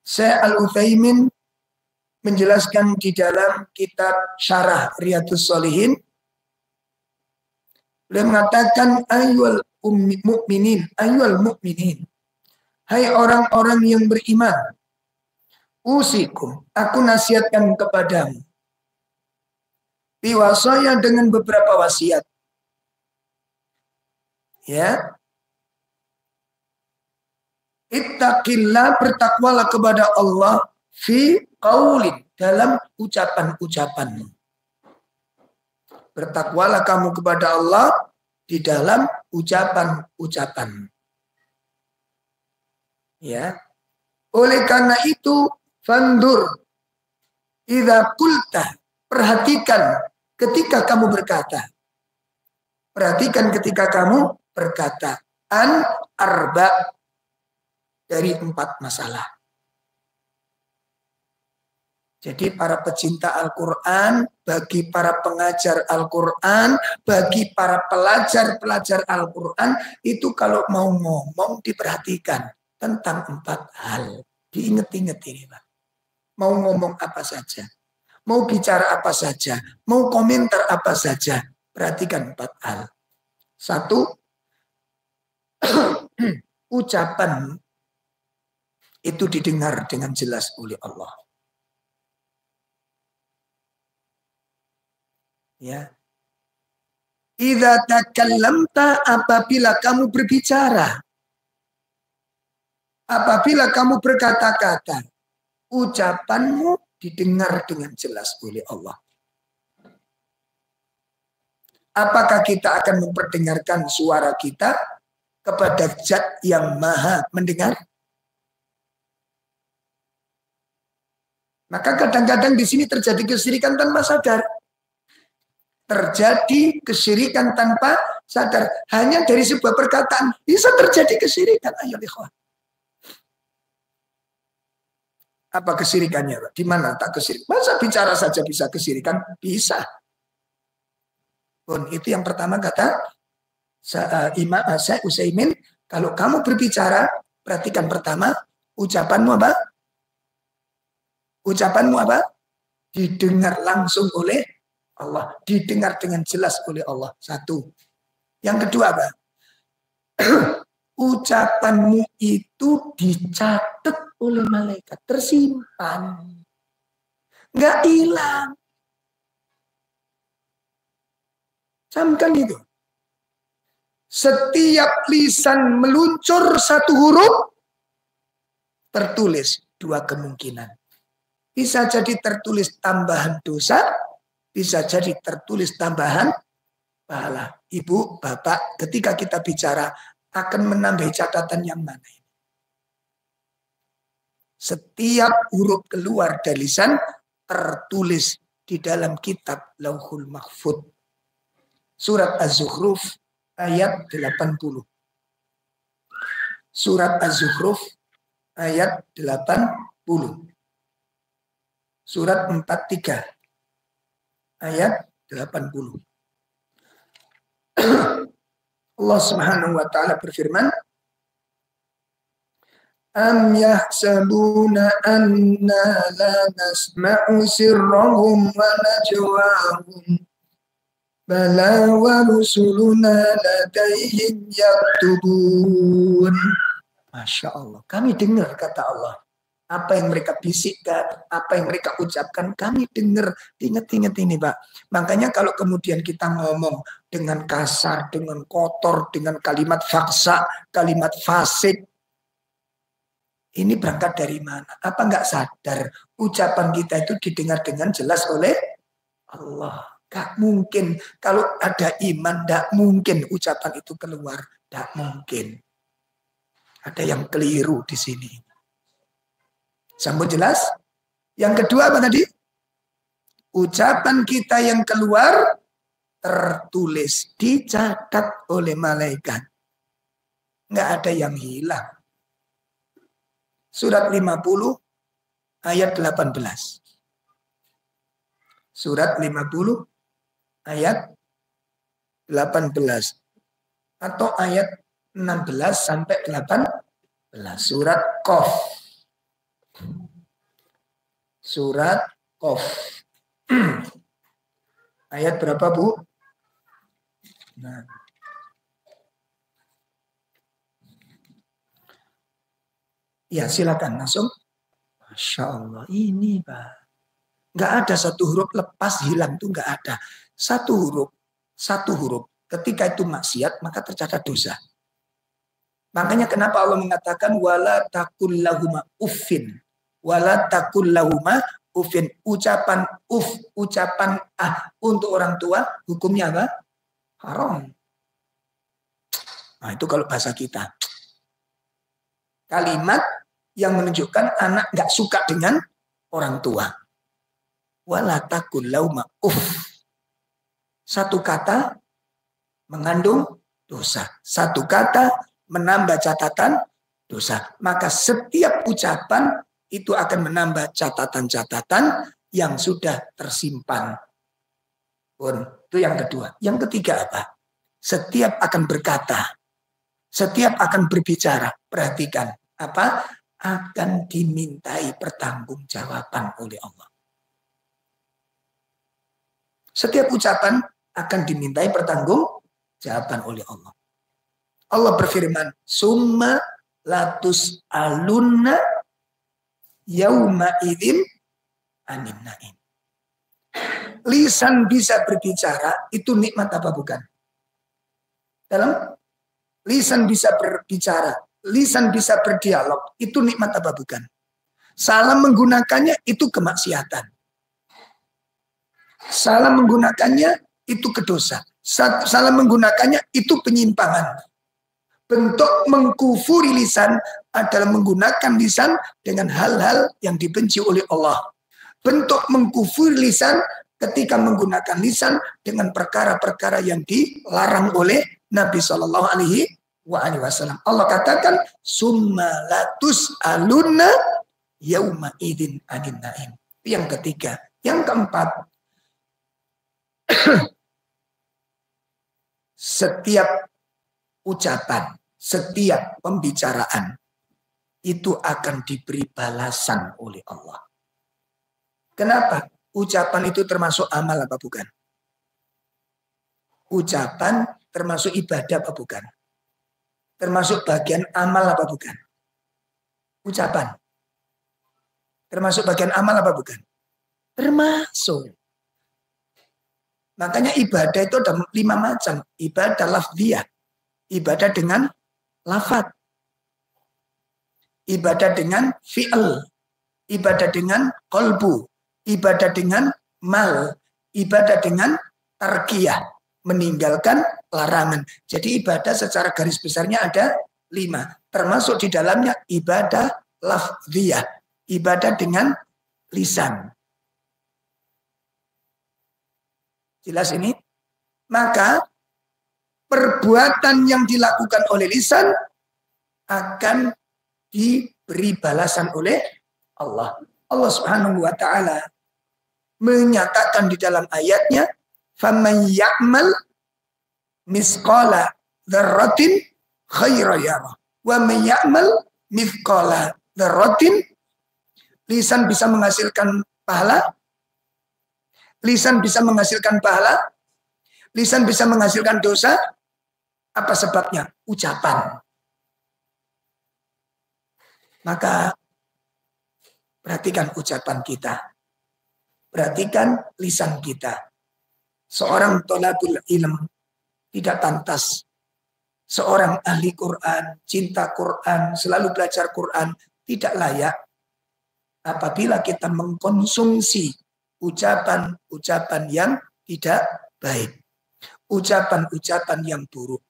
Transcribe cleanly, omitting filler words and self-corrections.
Syekh Al-Utsaimin menjelaskan di dalam kitab Syarah Riyadhus Shalihin, beliau mengatakan ayyul mu'minin, hai orang-orang yang beriman, usikum, aku nasihatkan kepadamu, biwasaya, dengan beberapa wasiat. Ya. Ittaqillah, bertakwalah kepada Allah, fi qaulin, dalam ucapan-ucapanmu. Bertakwalah kamu kepada Allah di dalam ucapan-ucapan. Ya. Oleh karena itu, fandur idza qulta, perhatikan ketika kamu berkata. Perhatikan ketika kamu berkata. An arba, dari 4 masalah. Jadi para pecinta Al-Quran, bagi para pengajar Al-Quran, bagi para pelajar-pelajar Al-Quran, itu kalau mau ngomong diperhatikan tentang 4 hal. Diinget-inget ini, Pak. Mau ngomong apa saja, mau bicara apa saja, mau komentar apa saja, perhatikan 4 hal. 1, ucapan itu didengar dengan jelas oleh Allah. Ya. Idza takallamta, apabila kamu berbicara, apabila kamu berkata-kata, ucapanmu didengar dengan jelas oleh Allah. Apakah kita akan memperdengarkan suara kita kepada Zat yang Maha mendengar? Maka kadang-kadang di sini terjadi kesyirikan tanpa sadar. Terjadi kesyirikan tanpa sadar. Hanya dari sebuah perkataan bisa terjadi kesyirikan. Ayo ikhwan. Apa kesyirikannya, Pak? Di mana tak kesyirikan? Masa bicara saja bisa kesyirikan? Bisa. Pun itu yang pertama kata Imam Syekh Utsaimin, kalau kamu berbicara, perhatikan pertama ucapanmu apa? Ucapanmu apa? Didengar langsung oleh Allah. Didengar dengan jelas oleh Allah. 1. Yang kedua apa? Ucapanmu itu dicatat oleh malaikat. Tersimpan. Nggak hilang. Camkan itu. Setiap lisan meluncur 1 huruf, tertulis 2 kemungkinan. Bisa jadi tertulis tambahan dosa, bisa jadi tertulis tambahan pahala. Ibu, bapak, ketika kita bicara akan menambah catatan yang mana ini? Setiap huruf keluar dari lisan tertulis di dalam kitab Lauhul Mahfuz. Surat Az-Zukhruf ayat 80. Surat Az-Zukhruf ayat 80. Surat 43 ayat 80. Allah Subhanahu wa taala berfirman, am yahsabuna anna la nasma'u sirrahum wa najwahum bala wa rusuluna ladaihim yaktubun. Masya Allah, kami dengar kata Allah. Apa yang mereka bisikkan, apa yang mereka ucapkan, kami dengar. Ingat-ingat ini, Pak. Makanya kalau kemudian kita ngomong dengan kasar, dengan kotor, dengan kalimat faksa, kalimat fasik, ini berangkat dari mana? Apa nggak sadar ucapan kita itu didengar dengan jelas oleh Allah? Gak mungkin. Kalau ada iman, gak mungkin ucapan itu keluar. Gak mungkin. Ada yang keliru di sini. Sambut jelas? Yang kedua apa tadi? Ucapan kita yang keluar tertulis, dicatat oleh malaikat. Nggak ada yang hilang. Surat 50 ayat 18. Surat 50 ayat 18. Atau ayat 16 sampai 18. Surat Qaf. Surat Qaf. Ayat berapa, Bu? Nah. Ya, silakan langsung. Masya Allah, ini Pak. Nggak ada satu huruf lepas hilang tuh nggak ada. Satu huruf. Ketika itu maksiat maka tercatat dosa. Makanya kenapa Allah mengatakan wala takul lahuma uffin. Wala takul lahuma uffin. Ucapan ucapan untuk orang tua hukumnya apa? Haram. Nah, itu kalau bahasa kita. Kalimat yang menunjukkan anak nggak suka dengan orang tua. Wala takul lahuma uff. Satu kata mengandung dosa. Satu kata menambah catatan dosa. Maka setiap ucapan itu akan menambah catatan-catatan yang sudah tersimpan. Itu yang kedua. Yang ketiga apa? Setiap akan berkata, setiap akan berbicara. Perhatikan. Apa? Akan dimintai pertanggungjawaban oleh Allah. Setiap ucapan akan dimintai pertanggungjawaban oleh Allah. Allah berfirman, summa latus alunna yauma idzin anin naim. Lisan bisa berbicara itu nikmat apa bukan? Dalam lisan bisa berbicara, lisan bisa berdialog itu nikmat apa bukan? Salah menggunakannya itu kemaksiatan. Salah menggunakannya itu kedosa. Salah menggunakannya itu penyimpangan. Bentuk mengkufuri lisan adalah menggunakan lisan dengan hal-hal yang dibenci oleh Allah. Bentuk mengkufuri lisan ketika menggunakan lisan dengan perkara-perkara yang dilarang oleh Nabi Shallallahu Alaihi Wasallam. Allah katakan, summa latus alunna yauma idin anin naim. Yang ketiga, yang keempat. Setiap ucapan, setiap pembicaraan itu akan diberi balasan oleh Allah. Kenapa? Ucapan itu termasuk amal apa bukan? Ucapan termasuk ibadah apa bukan? Termasuk bagian amal apa bukan? Ucapan termasuk bagian amal apa bukan? Termasuk. Makanya ibadah itu ada 5 macam. Ibadah lafziyah. Ibadah dengan lafaz. Ibadah dengan fi'al. Ibadah dengan qalbu. Ibadah dengan mal. Ibadah dengan tarkiyah. Meninggalkan larangan. Jadi ibadah secara garis besarnya ada 5. Termasuk di dalamnya ibadah lafziyah. Ibadah dengan lisan. Jelas ini? Maka perbuatan yang dilakukan oleh lisan akan diberi balasan oleh Allah. Allah Subhanahu wa taala menyatakan di dalam ayatnya, "Faman ya'mal misqala dzarratin khairan yarah wa man ya'mal mithqala dzarratin." Lisan bisa menghasilkan pahala. Lisan bisa menghasilkan pahala. Lisan bisa menghasilkan dosa. Apa sebabnya? Ucapan. Maka perhatikan ucapan kita. Perhatikan lisan kita. Seorang thalabul ilm tidak pantas. Seorang ahli Quran, cinta Quran, selalu belajar Quran, tidak layak apabila kita mengkonsumsi ucapan-ucapan yang tidak baik. Ucapan-ucapan yang buruk.